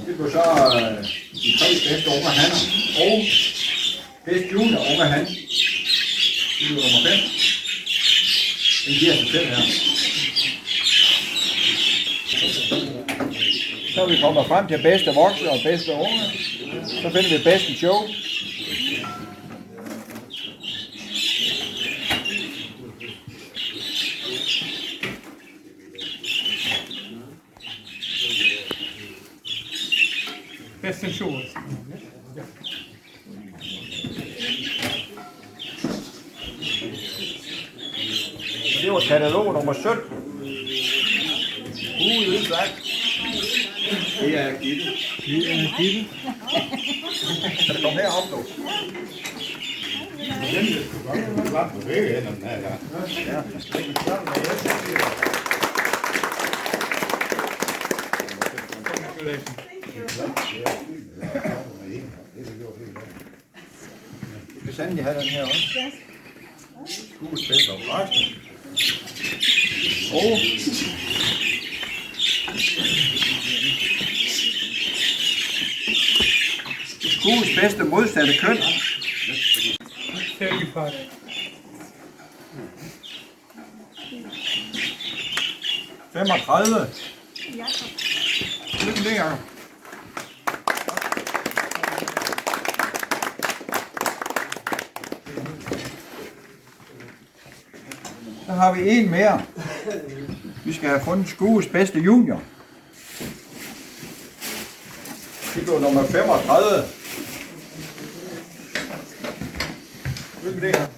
Det blev så de 3 bedste unge hanner og bedst junior unge han. Det blev nummer 5. Den giver sig selv her. Så er vi kommet frem til bedste voksne og bedste unge. Så finder vi bedste show. Bedste show. Det var katalog nummer 17. Udvalgt. Det er Gitte. Det er Gitte. Kan det komme herop nu? Den skulle godt bevæge hen om den her gang. Ja, vi skal sandelig have den her også. Skuespil og resten. Og skues bedste modsatte køn. Færdigpart. 35. Lykke til, Jacob. Så har vi en mere. Vi skal have fundet skues bedste junior. Det går nummer 35. Lykke til, Jacob.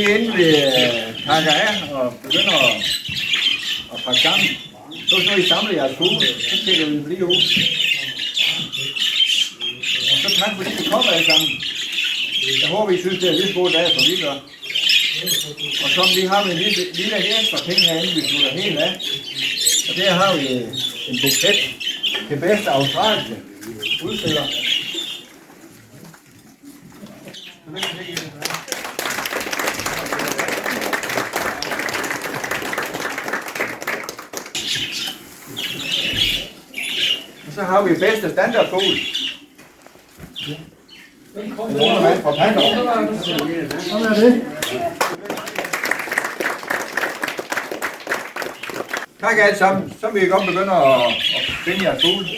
Inden vi pakker af og begynder at pakke sammen, så når I samler jeres fugle, så tæller vi blive ud. Og så tak fordi I kommer alle sammen. Jeg håber I synes det er en lidt god dag, som vi gør. Og så vi har en lille ekstra ting herinde, vi slutter helt af. Og der har vi en buket til bedste australske udstiller. Så har vi bedste standardfugl. Undermand fra Pander. Sådan er det. Tak alle sammen. Så vil vi godt begynde at finde jeres fugle.